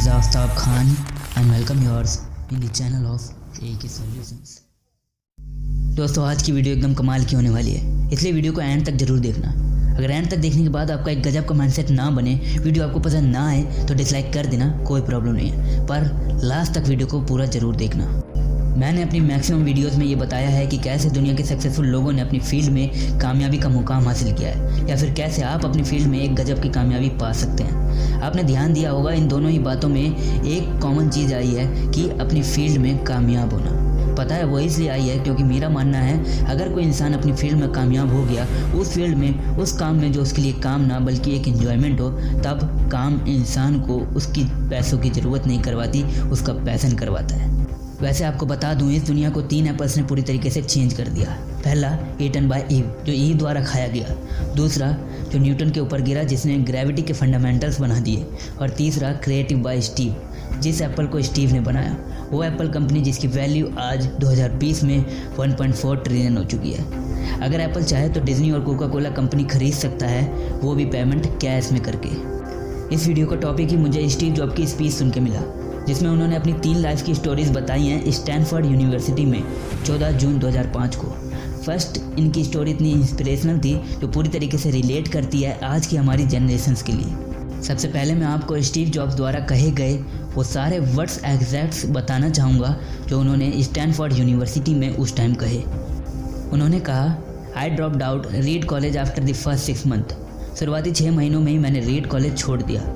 is Aftab Khan and welcome yours in the channel of AK Solutions। दोस्तों आज की video एकदम कमाल की होने वाली है, इसलिए वीडियो को एंड तक जरूर देखना। अगर एंड तक देखने के बाद आपका एक गजब का माइंडसेट ना बने, वीडियो आपको पसंद ना आए तो डिसलाइक कर देना, कोई प्रॉब्लम नहीं है, पर लास्ट तक वीडियो को पूरा ज़रूर देखना। मैंने अपनी मैक्सिमम वीडियोस में ये बताया है कि कैसे दुनिया के सक्सेसफुल लोगों ने अपनी फील्ड में कामयाबी का मुकाम हासिल किया है, या फिर कैसे आप अपनी फील्ड में एक गजब की कामयाबी पा सकते हैं। आपने ध्यान दिया होगा इन दोनों ही बातों में एक कॉमन चीज़ आई है कि अपनी फील्ड में कामयाब होना। पता है वो इसलिए आई है क्योंकि मेरा मानना है अगर कोई इंसान अपनी फील्ड में कामयाब हो गया, उस फील्ड में उस काम में जो उसके लिए काम ना बल्कि एक एंजॉयमेंट हो, तब काम इंसान को उसकी पैसों की ज़रूरत नहीं करवाती, उसका पैशन करवाता है। वैसे आपको बता दूं इस दुनिया को 3 एप्पल्स ने पूरी तरीके से चेंज कर दिया। पहला ईटन बाय ईव जो ईव द्वारा खाया गया, दूसरा जो न्यूटन के ऊपर गिरा जिसने ग्रेविटी के फंडामेंटल्स बना दिए, और तीसरा क्रिएटिव बाय स्टीव जिस एप्पल को स्टीव ने बनाया। वो एप्पल कंपनी जिसकी वैल्यू आज 2020 में 1.4 ट्रिलियन हो चुकी है। अगर एप्पल चाहे तो डिज्नी और कोका कोला कंपनी खरीद सकता है, वो भी पेमेंट कैश में करके। इस वीडियो का टॉपिक ही मुझे स्टीव जॉब की स्पीच सुन के मिला, जिसमें उन्होंने अपनी 3 लाइफ की स्टोरीज बताई हैं स्टैनफोर्ड यूनिवर्सिटी में 14 जून 2005 को। फर्स्ट इनकी स्टोरी इतनी इंस्पिरेशनल थी जो पूरी तरीके से रिलेट करती है आज की हमारी जनरेशन्स के लिए। सबसे पहले मैं आपको स्टीव जॉब्स द्वारा कहे गए वो सारे वर्ड्स एग्जैक्ट्स बताना चाहूँगा जो उन्होंने स्टैनफोर्ड यूनिवर्सिटी में उस टाइम कहे। उन्होंने कहा, I dropped out read college after the first 6 month. शुरुआती 6 महीनों में ही मैंने रीड कॉलेज छोड़ दिया,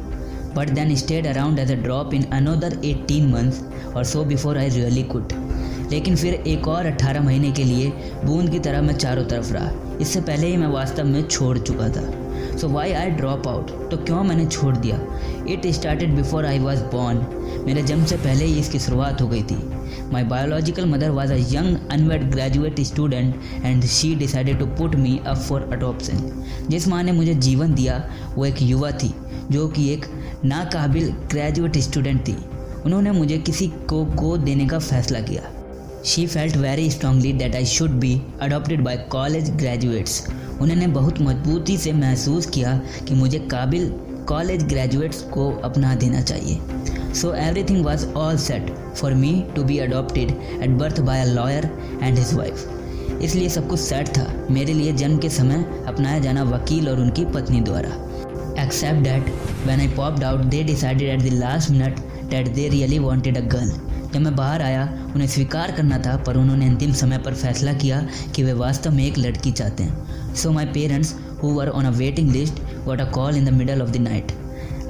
but then stayed around as a drop in another 18 months or so before I really quit। लेकिन फिर एक और 18 महीने के लिए बूंद की तरह मैं चारों तरफ रहा, इससे पहले ही मैं वास्तव में छोड़ चुका था। So why I drop out? तो क्यों मैंने छोड़ दिया? It started before I was born। मेरे जन्म से पहले ही इसकी शुरुआत हो गई थी। My biological mother was a young unwed graduate student and she decided to put me up for adoption। जिस माँ ने मुझे जीवन दिया वो एक युवा थी जो कि एक नाकाबिल ग्रेजुएट स्टूडेंट थी। उन्होंने मुझे किसी को गोद देने का फैसला किया। She felt very strongly that I should be adopted by college graduates. उन्होंने बहुत मजबूती से महसूस किया कि मुझे काबिल कॉलेज ग्रेजुएट्स को अपना देना चाहिए। So everything was all set for me to be adopted at birth by a lawyer and his wife. इसलिए सब कुछ सेट था मेरे लिए जन्म के समय अपनाया जाना वकील और उनकी पत्नी द्वारा। Except that when I popped out, they decided at the last minute that they really wanted a girl। जब मैं बाहर आया उन्हें स्वीकार करना था, पर उन्होंने अंतिम समय पर फैसला किया कि वे वास्तव में एक लड़की चाहते हैं। So my parents who were on a waiting list got a call in the middle of the night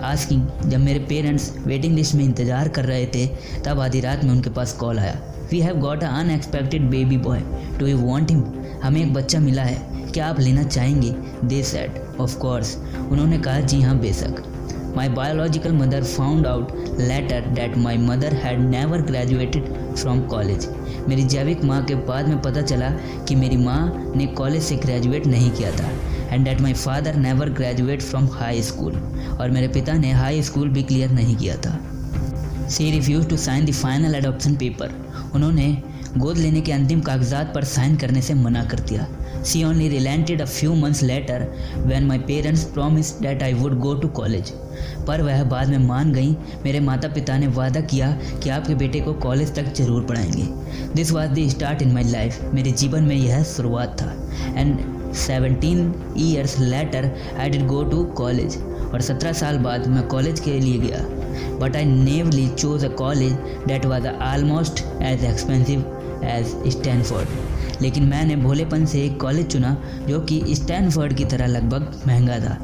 asking। जब मेरे पेरेंट्स वेटिंग लिस्ट में इंतज़ार कर रहे थे तब आधी रात में उनके पास कॉल आया। We have got an unexpected baby boy, do you want him? हमें एक बच्चा मिला है, क्या आप लेना चाहेंगे? They said, of course। उन्होंने कहा जी हाँ बेशक। My biological mother found out later that my mother had never graduated from college। मेरी जैविक माँ के बाद में पता चला कि मेरी माँ ने कॉलेज से ग्रेजुएट नहीं किया था। And that my father never graduated from high school। और मेरे पिता ने हाई स्कूल भी क्लियर नहीं किया था। She refused to sign the final adoption paper। उन्होंने गोद लेने के अंतिम कागजात पर साइन करने से मना कर दिया। She only relented a few months later when my parents promised that I would go to college। पर वह बाद में मान गई। मेरे माता पिता ने वादा किया कि आपके बेटे को कॉलेज तक जरूर पढ़ाएंगे। This was the start in my life। मेरे जीवन में यह शुरुआत था। And 17 years later I did go to college। और 17 साल बाद मैं कॉलेज के लिए गया। But I naively chose a college that was almost as expensive as Stanford। लेकिन मैंने भोलेपन से एक कॉलेज चुना जो कि स्टैनफोर्ड की तरह लगभग महंगा था।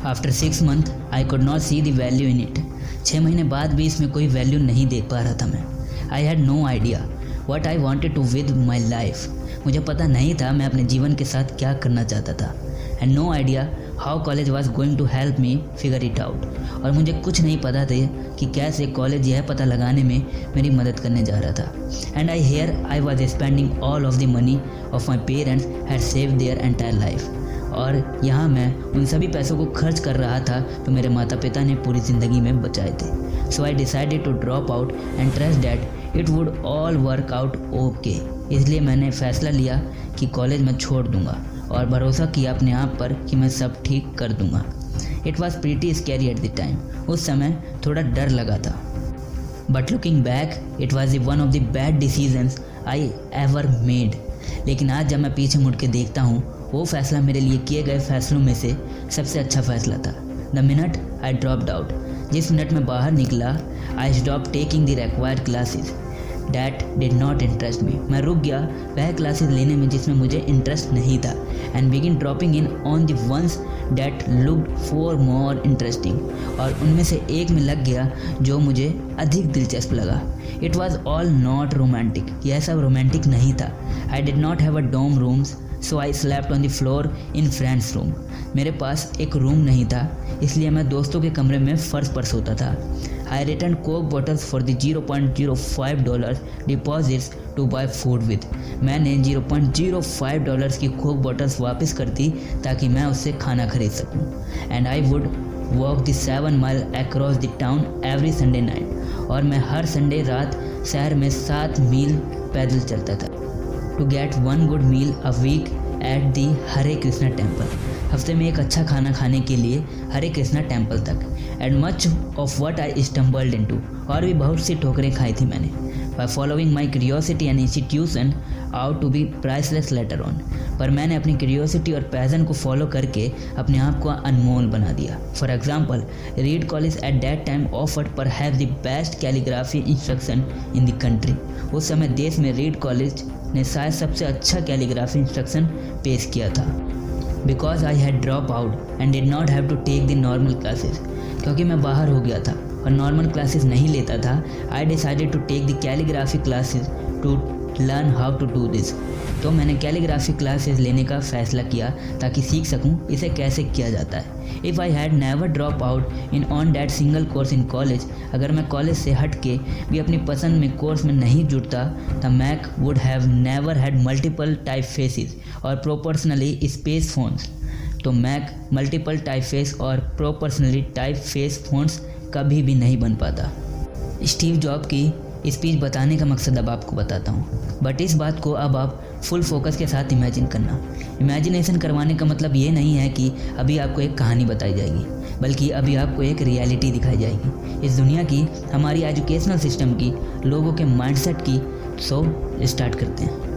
After 6 month I could not see the value in it. 6 महीने बाद भी इसमें कोई वैल्यू नहीं देख पा रहा था मैं। I had no idea what I wanted to with my life. मुझे पता नहीं था मैं अपने जीवन के साथ क्या करना चाहता था। And no idea how college was going to help me figure it out. और मुझे कुछ नहीं पता था कि कैसे कॉलेज यह पता लगाने में मेरी मदद करने जा रहा था। And I was spending all of the money of my parents had save their entire life. और यहाँ मैं उन सभी पैसों को खर्च कर रहा था जो मेरे माता पिता ने पूरी ज़िंदगी में बचाए थे। So I decided to drop out and trust that it would all work out okay. इसलिए मैंने फ़ैसला लिया कि कॉलेज मैं छोड़ दूँगा और भरोसा किया अपने आप पर कि मैं सब ठीक कर दूँगा। It was pretty scary at the time. उस समय थोड़ा डर लगा था। But looking back it was one of the bad decisions I ever made. लेकिन आज जब मैं पीछे मुड़ के देखता हूँ, वो फैसला मेरे लिए किए गए फैसलों में से सबसे अच्छा फैसला था। The minute I dropped out, जिस मिनट में बाहर निकला, I stop taking the required classes that did not interest me. मैं रुक गया वह क्लासेस लेने में जिसमें मुझे इंटरेस्ट नहीं था, and begin dropping in on the ones that looked for more interesting, और उनमें से एक में लग गया जो मुझे अधिक दिलचस्प लगा। It was all not romantic, यह सब रोमांटिक नहीं था। I did not have a dorm rooms, so I slept on the floor in friends room. मेरे पास एक रूम नहीं था, इसलिए मैं दोस्तों के कमरे में फर्श पर सोता था। I return coke bottles for the $0.05 deposits to buy food with. मैंने $0.05 की कोक बॉटल्स वापस कर दी ताकि मैं उससे खाना खरीद सकूं। And I would walk the 7 mile across the town every Sunday night, और मैं हर संडे रात शहर में 7 मील पैदल चलता था। To get 1 good meal a week at the Hare Krishna temple, हफ्ते में एक अच्छा खाना खाने के लिए हरे कृष्णा टेम्पल तक। And much of what I stumbled into, और भी बहुत सी ठोकरें खाई थी मैंने। By following my curiosity and intuition out to be priceless later on, पर मैंने अपनी क्यूरियोसिटी और पैशन को फॉलो करके अपने आप को अनमोल बना दिया। For example, read college at that time offered perhaps the best calligraphy instruction in the country. उस समय देश में रीड कॉलेज ने शायद सबसे अच्छा कैलीग्राफी इंस्ट्रक्शन पेश किया था। Because I had drop out and did not have to take the normal classes, क्योंकि मैं बाहर हो गया था और नॉर्मल क्लासेस नहीं लेता था, I decided to take the calligraphy classes to learn how to do this. तो मैंने कैलीग्राफी क्लासेस लेने का फैसला किया ताकि सीख सकूं इसे कैसे किया जाता है। If I had never drop out in on that single course in college, अगर मैं कॉलेज से हट के भी अपनी पसंद में कोर्स में नहीं जुड़ता, the Mac would have never had multiple type faces और प्रोपोर्शनली स्पेस फोन्स। तो मैक मल्टीपल टाइप फेस और प्रोपोर्शनली टाइप फेस फोन्स कभी भी नहीं बन पाता। स्टीव जॉब की स्पीच बताने का मकसद अब आपको बताता हूँ, बट इस बात को अब आप फुल फोकस के साथ इमेजिन करना। इमेजिनेशन करवाने का मतलब ये नहीं है कि अभी आपको एक कहानी बताई जाएगी, बल्कि अभी आपको एक रियलिटी दिखाई जाएगी इस दुनिया की, हमारी एजुकेशनल सिस्टम की, लोगों के माइंडसेट की। सो स्टार्ट करते हैं।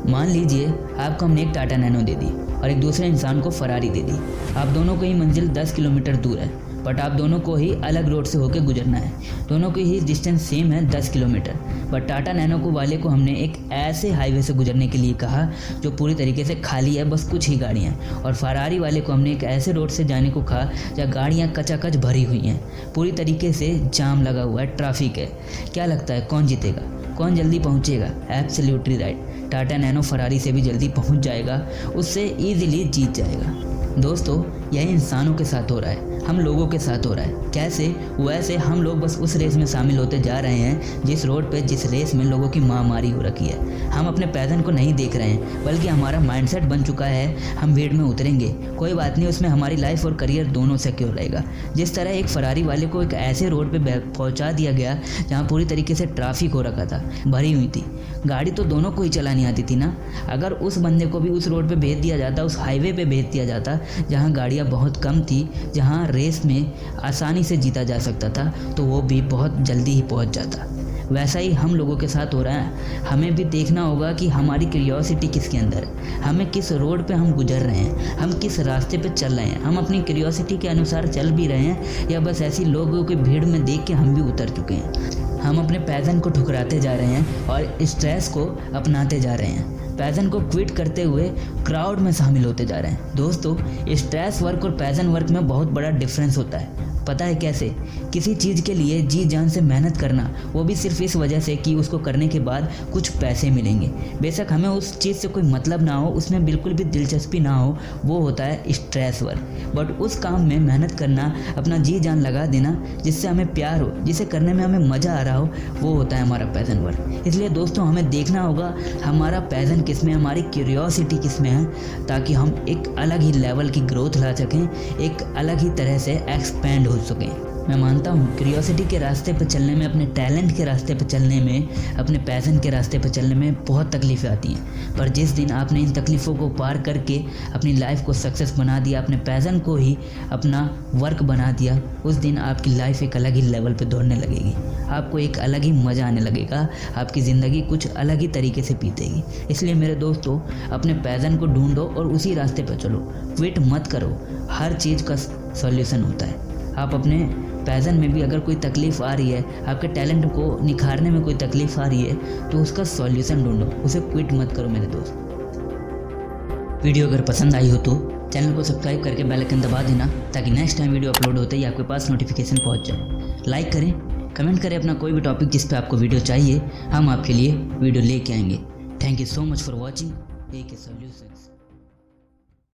मान लीजिए आपको हमने एक टाटा नैनो दे दी और एक दूसरे इंसान को फरारी दे दी। आप दोनों की मंजिल 10 किलोमीटर दूर है, बट आप दोनों को ही अलग रोड से होकर गुजरना है। दोनों की ही डिस्टेंस सेम है 10 किलोमीटर, बट टाटा नैनो को वाले को हमने एक ऐसे हाईवे से गुजरने के लिए कहा जो पूरी तरीके से खाली है, बस कुछ ही गाड़ियाँ, और फरारी वाले को हमने एक ऐसे रोड से जाने को कहा जहाँ गाड़ियाँ कचाकच भरी हुई हैं, पूरी तरीके से जाम लगा हुआ है, ट्रैफिक है। क्या लगता है कौन जीतेगा, कौन जल्दी पहुँचेगा? Absolutely right, Tata nano Ferrari से भी जल्दी पहुँच जाएगा, उससे ईजिली जीत जाएगा। दोस्तों, यही इंसानों के साथ हो रहा है, हम लोगों के साथ हो रहा है। कैसे? वैसे हम लोग बस उस रेस में शामिल होते जा रहे हैं जिस रोड पे, जिस रेस में लोगों की महामारी हो रखी है। हम अपने पैशन को नहीं देख रहे हैं, बल्कि हमारा माइंडसेट बन चुका है हम भीड़ में उतरेंगे, कोई बात नहीं, उसमें हमारी लाइफ और करियर दोनों सिक्योर रहेगा। जिस तरह एक फरारी वाले को एक ऐसे रोड पे पहुंचा दिया गया जहाँ पूरी तरीके से ट्रैफिक हो रखा था, भरी हुई थी, गाड़ी तो दोनों को ही चलानी आती थी ना। अगर उस बंदे को भी उस रोड पे भेज दिया जाता, उस हाईवे पे भेज दिया जाता जहाँ गाड़ियाँ बहुत कम थी, जहाँ रेस में आसानी से जीता जा सकता था, तो वो भी बहुत जल्दी ही पहुँच जाता। वैसा ही हम लोगों के साथ हो रहा है। हमें भी देखना होगा कि हमारी क्यूरियोसिटी किसके अंदर है, हमें किस रोड पे हम गुजर रहे हैं, हम किस रास्ते पे चल रहे हैं, हम अपनी क्यूरियोसिटी के अनुसार चल भी रहे हैं या बस ऐसी लोगों की भीड़ में देख के हम भी उतर चुके हैं। हम अपने पैशन को ठुकराते जा रहे हैं और स्ट्रेस को अपनाते जा रहे हैं, पैशन को क्विट करते हुए क्राउड में शामिल होते जा रहे हैं। दोस्तों, स्ट्रेस वर्क और पैशन वर्क में बहुत बड़ा डिफरेंस होता है। पता है कैसे? किसी चीज़ के लिए जी जान से मेहनत करना, वो भी सिर्फ इस वजह से कि उसको करने के बाद कुछ पैसे मिलेंगे। बेशक हमें उस चीज़ से कोई मतलब ना हो, उसमें बिल्कुल भी दिलचस्पी ना हो, वो होता है स्ट्रेस वर्क। बट उस काम में मेहनत करना, अपना जी जान लगा देना, जिससे हमें प्यार हो, जिसे करने में हमें मज़ा आ रहा हो, वो होता है हमारा पैशन वर्क। इसलिए दोस्तों, हमें देखना होगा हमारा पैशन किस में, हमारी क्यूरियोसिटी किस में है, ताकि हम एक अलग ही लेवल की ग्रोथ ला सकें, एक अलग ही तरह से एक्सपेंड हो सकें। मैं मानता हूँ क्यूरियोसिटी के रास्ते पर चलने में, अपने टैलेंट के रास्ते पर चलने में, अपने पैशन के रास्ते पर चलने में बहुत तकलीफ़ें आती हैं। पर जिस दिन आपने इन तकलीफ़ों को पार करके अपनी लाइफ को सक्सेस बना दिया, अपने पैशन को ही अपना वर्क बना दिया, उस दिन आपकी लाइफ एक अलग ही लेवल पे दौड़ने लगेगी। आपको एक अलग ही मज़ा आने लगेगा, आपकी ज़िंदगी कुछ अलग ही तरीके से बीतेगी। इसलिए मेरे दोस्तों, अपने पैशन को ढूंढो और उसी रास्ते पर चलो, क्विट मत करो। हर चीज़ का सॉल्यूशन होता है। आप अपने पैशन में भी अगर कोई तकलीफ़ आ रही है, आपके टैलेंट को निखारने में कोई तकलीफ़ आ रही है, तो उसका सॉल्यूशन ढूंढो, उसे क्विट मत करो मेरे दोस्त। वीडियो अगर पसंद आई हो तो चैनल को सब्सक्राइब करके बेल आइकन दबा देना, ताकि नेक्स्ट टाइम वीडियो अपलोड होते ही आपके पास नोटिफिकेशन पहुंच जाए। लाइक करें, कमेंट करें अपना कोई भी टॉपिक जिस पे आपको वीडियो चाहिए, हम आपके लिए वीडियो लेके आएंगे। Thank you so much for watching AK solutions.